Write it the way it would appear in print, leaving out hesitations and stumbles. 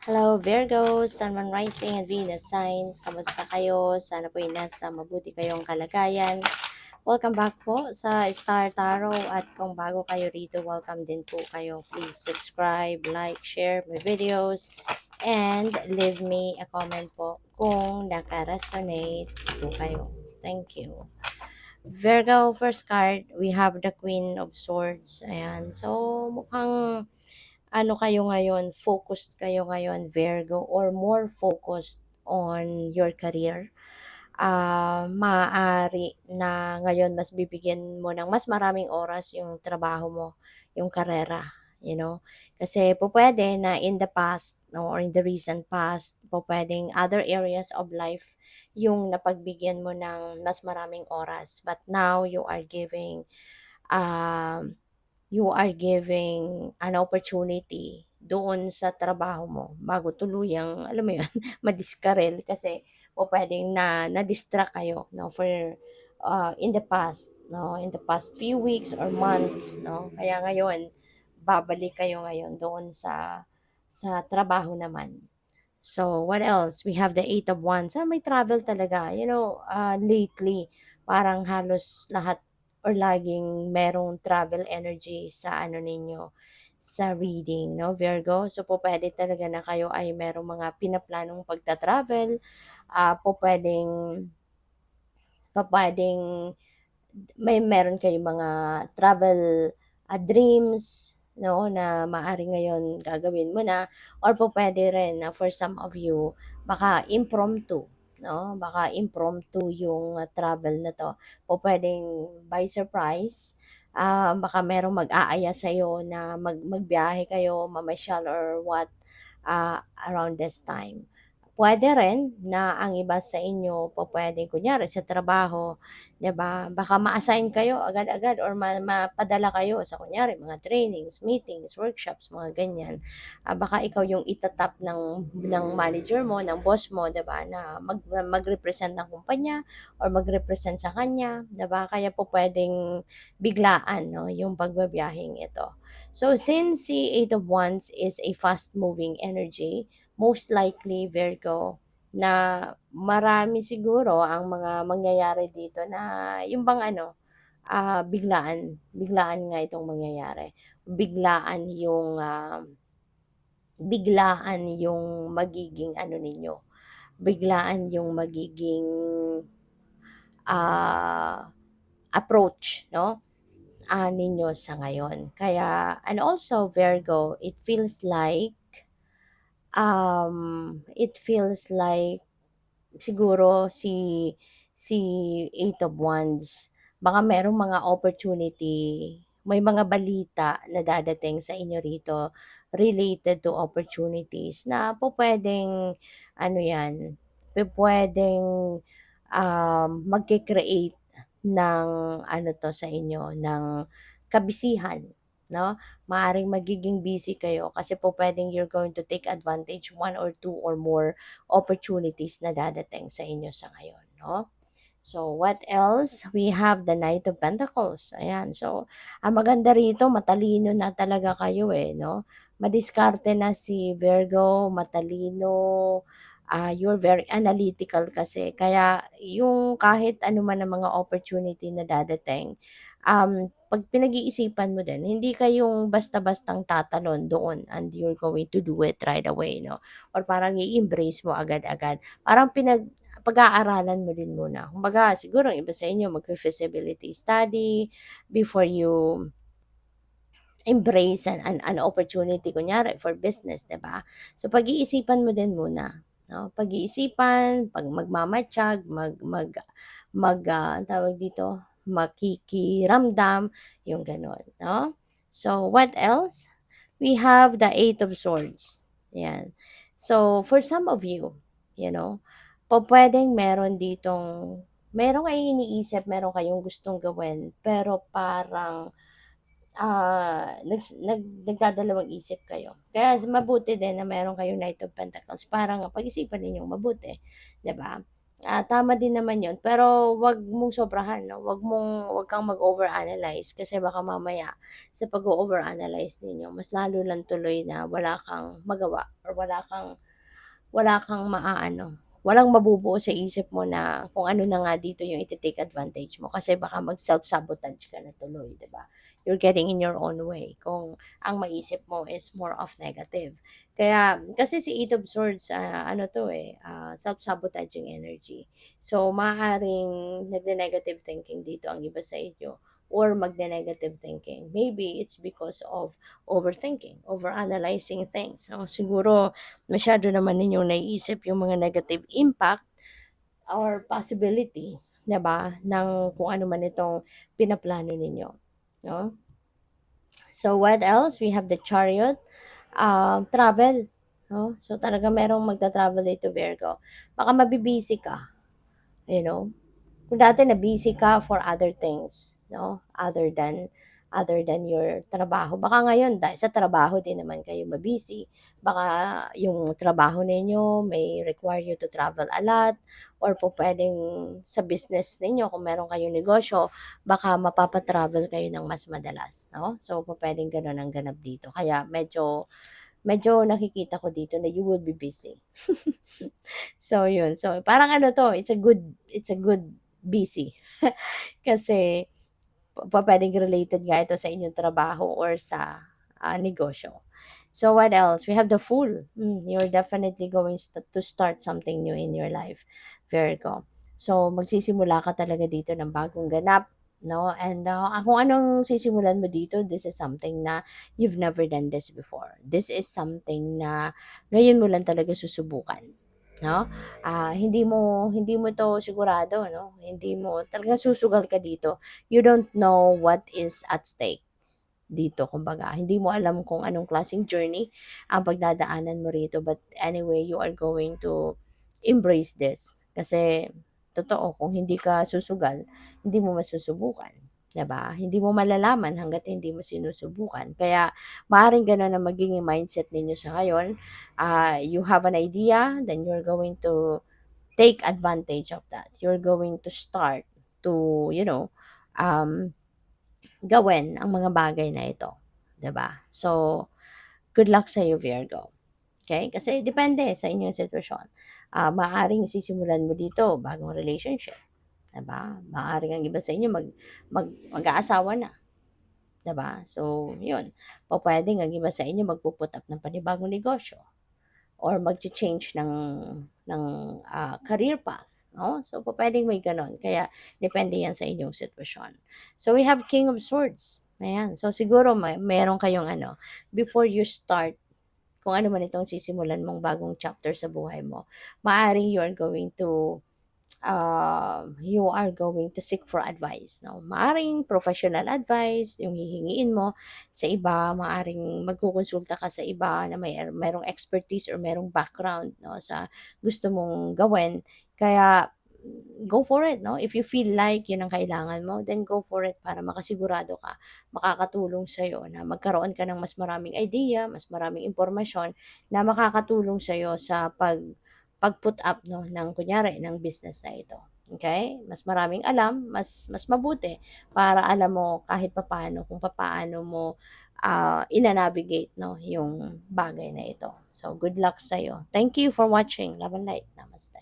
Hello Virgo, Sun, Moon, Rising, and Venus signs. Kamusta kayo? Sana po ay nasa mabuti kayong kalagayan. Welcome back po sa Star Tarot at kung bago kayo rito, welcome din po kayo. Please subscribe, like, share my videos, and leave me a comment po kung naka-resonate po kayo. Thank you. Virgo, first card, we have the Queen of Swords. Ayan. So, mukhang ano kayo ngayon, focused kayo ngayon, Virgo, or more focused on your career. Maaari na ngayon mas bibigyan mo ng mas maraming oras yung trabaho mo, yung karera, you know. Kasi po pwede na in the past, no, or in the recent past, po pwedeng other areas of life yung napagbigyan mo ng mas maraming oras. But now um, you are giving an opportunity doon sa trabaho mo bago tuluyang, alam mo yun, madiskarel kasi o pwedeng na-distract kayo, no, for in the past, no, in the past few weeks or months, no, kaya ngayon, babalik kayo ngayon doon sa trabaho naman. So, what else? We have the Eight of Wands. May travel talaga. Lately, parang halos lahat or laging merong travel energy sa ano ninyo, sa reading, no, Virgo? So, po pwede talaga na kayo ay merong mga pinaplanong pagta-travel. Po pwedeng meron kayong mga travel dreams, no, na maaari ngayon gagawin mo na, or po pwede rin na for some of you baka impromptu, no, baka impromptu yung travel na to. Po pwedeng by surprise, baka merong mag-aaya sa na magbiyahe kayo, mamasyal or what, around this time. Puwede rin na ang iba sa inyo pupuwedeng kunyari sa trabaho, 'di ba, baka ma-assign kayo agad-agad or mapadala kayo sa kunyari mga trainings, meetings, workshops, mga ganyan. Baka ikaw yung ng manager mo, ng boss mo, 'di ba, na mag-represent ng kumpanya or mag-represent sa kanya, 'di ba? Kaya pupuwedeng biglaan, 'no, yung pagbabiyaheng ito. So, since si Eight of Wands is a fast-moving energy, most likely Virgo, na marami siguro ang mga mangyayari dito na yung bang ano, biglaan, biglaan nga itong mangyayari. Biglaan yung magiging ano ninyo, biglaan yung magiging ah, approach, no, ninyo sa ngayon. Kaya, and also Virgo, it feels like siguro si Eight of Wands, baka merong mga opportunity, may mga balita na dadating sa inyo rito related to opportunities na pupuwedeng ano 'yan, pupuwedeng, magke-create ng ano 'to sa inyo, ng kabisihan, 'no? Maaaring magiging busy kayo kasi pupuwedeng you're going to take advantage one or two or more opportunities na dadating sa inyo sa ngayon, 'no? So, what else? We have the Knight of Pentacles. Ayan. So, ang maganda rito, matalino na talaga kayo eh, no? Madiskarte na si Virgo, matalino, you're very analytical kasi. Kaya, yung kahit ano man ang mga opportunity na dadating, pag pinag-iisipan mo din, hindi kayong basta-bastang tatalon doon and you're going to do it right away, no? Or parang i-embrace mo agad-agad. Parang pag-aaralan mo din muna. Kumbaga siguro ang iba sa inyo magfe-feasibility study before you embrace an opportunity kunyari for business, 'di ba? So pag-iisipan mo din muna, 'no? Pag-iisipan, 'pag magmamatiyag, anong tawag dito, makikiramdam, yung gano'n, 'no? So what else? We have the Eight of Swords. Yan. So for some of you, you know, pupuwedeng meron kayong iniisip, meron kayong gustong gawin, pero parang nagdadalawang isip kayo. Kaya mabuti din na meron kayong Knight of Pentacles para nga pag-isipan ninyong mabuti, 'di ba? Tama din naman 'yun, pero 'wag mong sobrahan 'no, 'wag kang mag-overanalyze kasi baka mamaya sa pag-o-overanalyze ninyo mas lalo lang tuloy na wala kang magawa or wala kang maaano, walang mabubuo sa isip mo na kung ano na nga dito yung ite-take advantage mo kasi baka mag-self-sabotage ka na tuloy, 'di ba? You're getting in your own way kung ang maisip mo is more of negative. Kaya kasi si Eight of Swords, ano 'to, self-sabotaging energy. So, maaaring nagne-negative thinking dito ang iba sa inyo or magne-negative thinking. Maybe it's because of overthinking, overanalyzing things, 'no? Siguro masyado naman ninyong naiisip yung mga negative impact or possibility, 'di ba, ng kung ano man itong pinaplano ninyo, 'no? So what else? We have the Chariot, travel, 'no? So talaga merong magta-travel dito, Virgo. Baka mabi-busy ka, you know? Kung dati na-busy ka for other things, 'no, other than your trabaho. Baka ngayon dahil sa trabaho din naman kayo ma-busy, baka yung trabaho ninyo may require you to travel a lot or po puwedeng sa business ninyo kung meron kayong negosyo, baka mapapa-travel kayo ng mas madalas, 'no? So, pupuwedeng gano'n ang ganap dito. Kaya medyo medyo nakikita ko dito na you will be busy. So, yun. So, parang ano 'to, it's a good busy. Kasi pupuwedeng related nga ito sa inyong trabaho or sa, negosyo. So, what else? We have the Fool. You're definitely going to start something new in your life, Virgo. So, magsisimula ka talaga dito ng bagong ganap, 'no, and, kung anong sisimulan mo dito, this is something na you've never done this before. This is something na ngayon mo lang talaga susubukan, 'no? Hindi mo 'to sigurado 'no, hindi mo talagang susugal ka dito. You don't know what is at stake dito kumbaga. Hindi mo alam kung anong klaseng journey ang pagdadaanan mo rito, but anyway, you are going to embrace this. Kasi totoo kung hindi ka susugal, hindi mo masusubukan, 'di ba? Hindi mo malalaman hangga't hindi mo sinusubukan. Kaya maaaring gano'n ang magiging mindset ninyo sa ngayon. You have an idea, then you're going to take advantage of that. You're going to start to, um, gawin ang mga bagay na ito, 'di ba? So, good luck sa iyo, Virgo. Okay? Kasi depende sa inyong sitwasyon. Maaaring sisimulan mo dito bagong relationship, 'di ba? Maaaring ang iba sa inyo mag-aasawa na, 'di ba? So, 'yun. Pupuwedeng ang iba sa inyo magpu-put up ng panibagong negosyo or magcha-change ng career path, 'no? So, pupuwedeng may gano'n. Kaya depende 'yan sa inyong sitwasyon. So, we have King of Swords, ayan. So, siguro meron kayong ano, before you start kung ano man itong sisimulan mong bagong chapter sa buhay mo, maaaring you are going to seek for advice, 'no? Maaaring professional advice yung hihingiin mo sa iba, maaaring magkokonsulta ka sa iba na merong expertise or merong background, 'no, sa gusto mong gawin. Kaya go for it, 'no? If you feel like yun ang kailangan mo, then go for it para makasigurado ka, makakatulong sa'yo na magkaroon ka ng mas maraming idea, mas maraming impormasyon na makakatulong sa'yo sa pag-put up 'no, ng kunyari ng business na ito, okay? Mas maraming alam, mas mabuti para alam mo kahit papaano kung papaano mo, ina-navigate 'no, yung bagay na ito. So, good luck sa'yo. Thank you for watching. Love and light. Namaste.